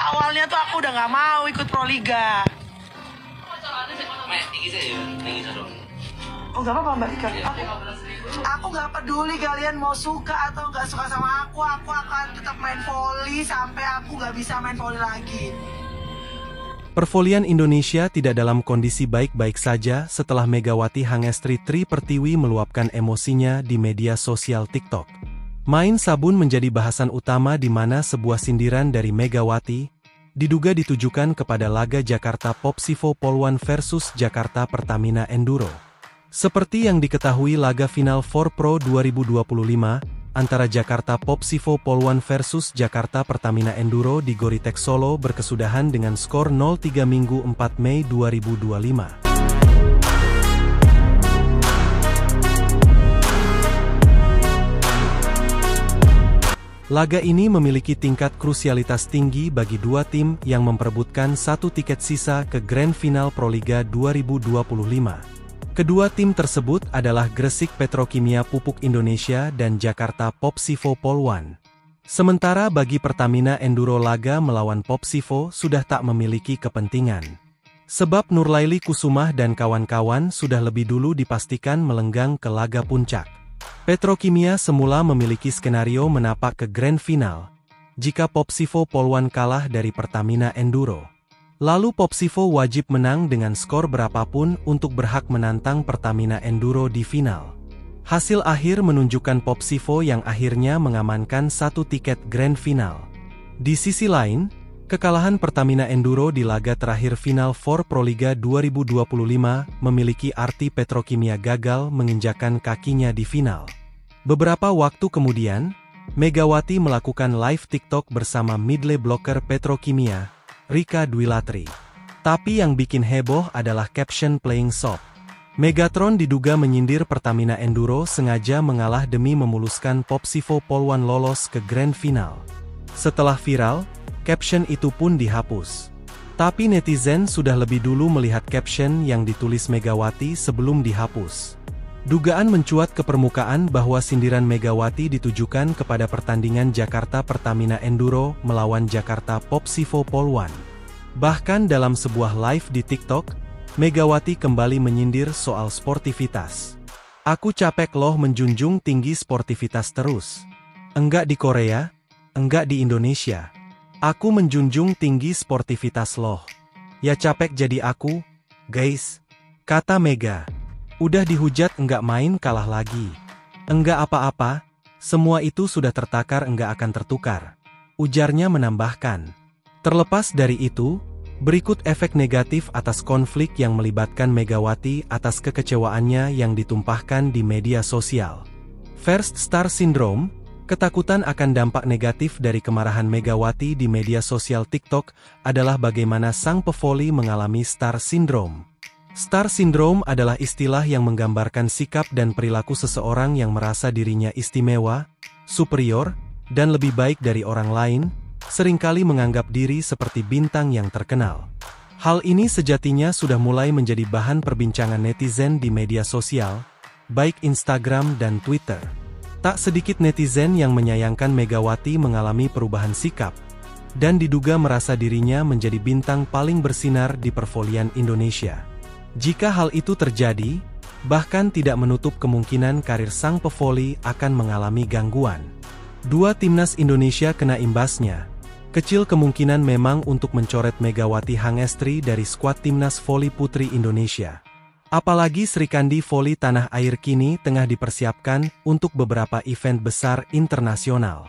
Awalnya tuh aku udah nggak mau ikut Proliga. Oh gak apa-apa Mbak Ika. Aku gak peduli kalian mau suka atau gak suka sama aku akan tetap main voli sampai aku gak bisa main voli lagi. Pervolian Indonesia tidak dalam kondisi baik-baik saja setelah Megawati Hangestri Tri Pertiwi meluapkan emosinya di media sosial TikTok. Main sabun menjadi bahasan utama di mana sebuah sindiran dari Megawati diduga ditujukan kepada laga Jakarta Popsivo Poluan versus Jakarta Pertamina Enduro. Seperti yang diketahui, laga final 4Pro 2025 antara Jakarta Popsivo Poluan versus Jakarta Pertamina Enduro di Goritex Solo berkesudahan dengan skor 0-3 Minggu 4 Mei 2025. Laga ini memiliki tingkat krusialitas tinggi bagi dua tim yang memperebutkan satu tiket sisa ke Grand Final Proliga 2025. Kedua tim tersebut adalah Gresik Petrokimia Pupuk Indonesia dan Jakarta Popsivo Poluan. Sementara bagi Pertamina Enduro, laga melawan Popsivo sudah tak memiliki kepentingan. Sebab Nurlaili Kusumah dan kawan-kawan sudah lebih dulu dipastikan melenggang ke laga puncak. Petrokimia semula memiliki skenario menapak ke Grand Final jika Popsivo Poluan kalah dari Pertamina Enduro. Lalu Popsivo wajib menang dengan skor berapapun untuk berhak menantang Pertamina Enduro di final. Hasil akhir menunjukkan Popsivo yang akhirnya mengamankan satu tiket Grand Final. Di sisi lain, kekalahan Pertamina Enduro di laga terakhir final 4 Proliga 2025 memiliki arti Petrokimia gagal menginjakan kakinya di final. Beberapa waktu kemudian, Megawati melakukan live TikTok bersama midley blocker Petrokimia, Rika Dwilatri. Tapi yang bikin heboh adalah caption playing soft. Megatron diduga menyindir Pertamina Enduro sengaja mengalah demi memuluskan Popsivo Poluan lolos ke Grand Final. Setelah viral, caption itu pun dihapus. Tapi netizen sudah lebih dulu melihat caption yang ditulis Megawati sebelum dihapus. Dugaan mencuat ke permukaan bahwa sindiran Megawati ditujukan kepada pertandingan Jakarta Pertamina Enduro melawan Jakarta Popsivo Poluan. Bahkan dalam sebuah live di TikTok, Megawati kembali menyindir soal sportivitas. Aku capek loh menjunjung tinggi sportivitas terus. Enggak di Korea, enggak di Indonesia. Aku menjunjung tinggi sportivitas loh. Ya capek jadi aku, guys, kata Mega. Udah dihujat enggak main kalah lagi. Enggak apa-apa, semua itu sudah tertakar enggak akan tertukar. Ujarnya menambahkan. Terlepas dari itu, berikut efek negatif atas konflik yang melibatkan Megawati atas kekecewaannya yang ditumpahkan di media sosial. First Star Syndrome, ketakutan akan dampak negatif dari kemarahan Megawati di media sosial TikTok adalah bagaimana sang pevoli mengalami Star Syndrome. Star Syndrome adalah istilah yang menggambarkan sikap dan perilaku seseorang yang merasa dirinya istimewa, superior, dan lebih baik dari orang lain, seringkali menganggap diri seperti bintang yang terkenal. Hal ini sejatinya sudah mulai menjadi bahan perbincangan netizen di media sosial, baik Instagram dan Twitter. Tak sedikit netizen yang menyayangkan Megawati mengalami perubahan sikap, dan diduga merasa dirinya menjadi bintang paling bersinar di pervolian Indonesia. Jika hal itu terjadi, bahkan tidak menutup kemungkinan karir sang pevoli akan mengalami gangguan. Dua timnas Indonesia kena imbasnya. Kecil kemungkinan memang untuk mencoret Megawati Hangestri dari skuad timnas voli putri Indonesia. Apalagi Srikandi Voli Tanah Air kini tengah dipersiapkan untuk beberapa event besar internasional.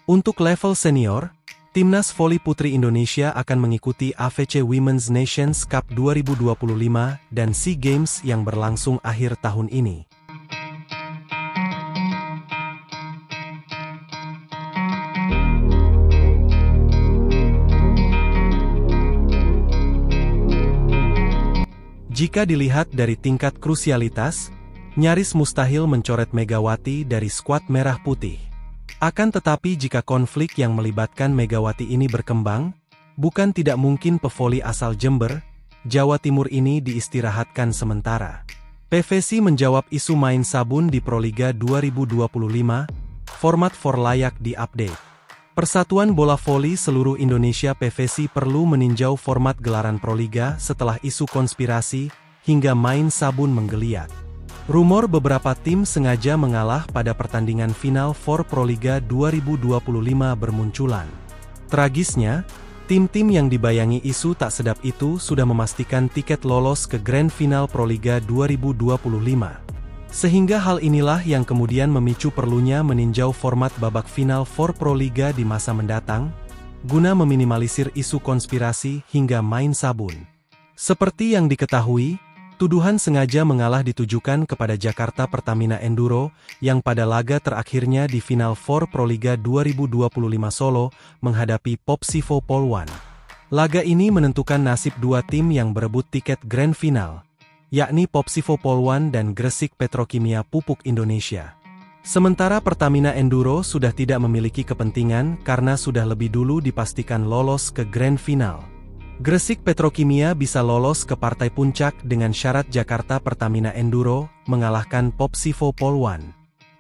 Untuk level senior, timnas voli putri Indonesia akan mengikuti AFC Women's Nations Cup 2025 dan SEA Games yang berlangsung akhir tahun ini. Jika dilihat dari tingkat krusialitas, nyaris mustahil mencoret Megawati dari skuad merah putih. Akan tetapi jika konflik yang melibatkan Megawati ini berkembang, bukan tidak mungkin pevoli asal Jember, Jawa Timur ini diistirahatkan sementara. PVC menjawab isu main sabun di Proliga 2025, format for layak diupdate. Persatuan Bola Voli Seluruh Indonesia PVSI perlu meninjau format gelaran Proliga setelah isu konspirasi hingga main sabun menggeliat. Rumor beberapa tim sengaja mengalah pada pertandingan Final Four Proliga 2025 bermunculan. Tragisnya, tim-tim yang dibayangi isu tak sedap itu sudah memastikan tiket lolos ke Grand Final Proliga 2025. Sehingga hal inilah yang kemudian memicu perlunya meninjau format babak Final Four Proliga di masa mendatang, guna meminimalisir isu konspirasi hingga main sabun. Seperti yang diketahui, tuduhan sengaja mengalah ditujukan kepada Jakarta Pertamina Enduro, yang pada laga terakhirnya di Final Four Proliga 2025 Solo, menghadapi Popsivo Polwan. Laga ini menentukan nasib dua tim yang berebut tiket Grand Final, yakni Popsivo Polwan dan Gresik Petrokimia Pupuk Indonesia. Sementara Pertamina Enduro sudah tidak memiliki kepentingan karena sudah lebih dulu dipastikan lolos ke Grand Final. Gresik Petrokimia bisa lolos ke partai puncak dengan syarat Jakarta Pertamina Enduro mengalahkan Popsivo Polwan.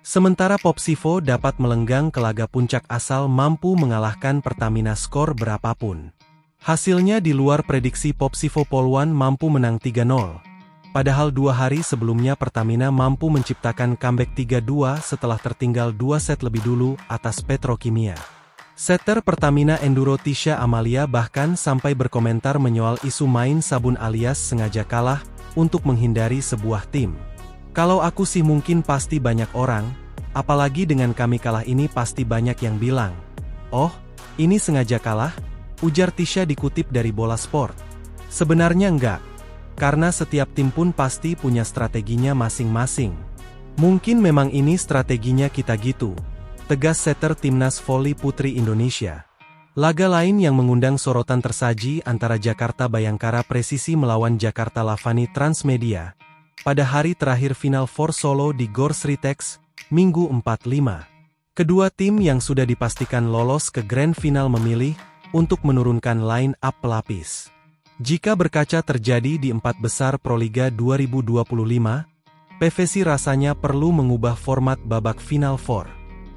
Sementara Popsivo dapat melenggang ke laga puncak asal mampu mengalahkan Pertamina skor berapapun. Hasilnya di luar prediksi Popsivo Polwan mampu menang 3-0. Padahal 2 hari sebelumnya Pertamina mampu menciptakan comeback 3-2 setelah tertinggal 2 set lebih dulu atas Petrokimia. Setter Pertamina Enduro Tisha Amalia bahkan sampai berkomentar menyoal isu main sabun alias sengaja kalah untuk menghindari sebuah tim. Kalau aku sih mungkin pasti banyak orang, apalagi dengan kami kalah ini pasti banyak yang bilang, "Oh, ini sengaja kalah?" ujar Tisha dikutip dari Bola Sport. Sebenarnya enggak. Karena setiap tim pun pasti punya strateginya masing-masing. Mungkin memang ini strateginya kita gitu, tegas setter Timnas Voli Putri Indonesia. Laga lain yang mengundang sorotan tersaji antara Jakarta Bayangkara Presisi melawan Jakarta Lavani Transmedia pada hari terakhir Final Four Solo di Gor Sritex, Minggu 4/5. Kedua tim yang sudah dipastikan lolos ke Grand Final memilih untuk menurunkan line up pelapis. Jika berkaca terjadi di 4 besar Proliga 2025, PVSI rasanya perlu mengubah format babak Final Four.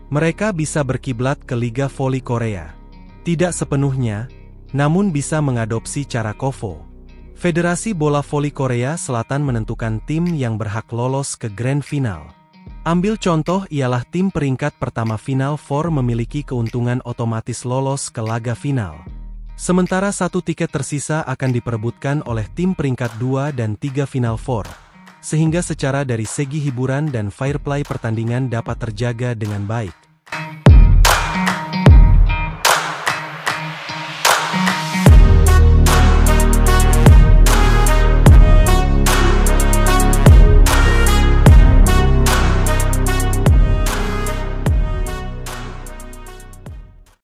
Mereka bisa berkiblat ke Liga Voli Korea. Tidak sepenuhnya, namun bisa mengadopsi cara KOVO. Federasi Bola Voli Korea Selatan menentukan tim yang berhak lolos ke Grand Final. Ambil contoh ialah tim peringkat pertama Final Four memiliki keuntungan otomatis lolos ke laga final. Sementara 1 tiket tersisa akan diperebutkan oleh tim peringkat 2 dan 3 Final Four, sehingga secara dari segi hiburan dan fair play pertandingan dapat terjaga dengan baik.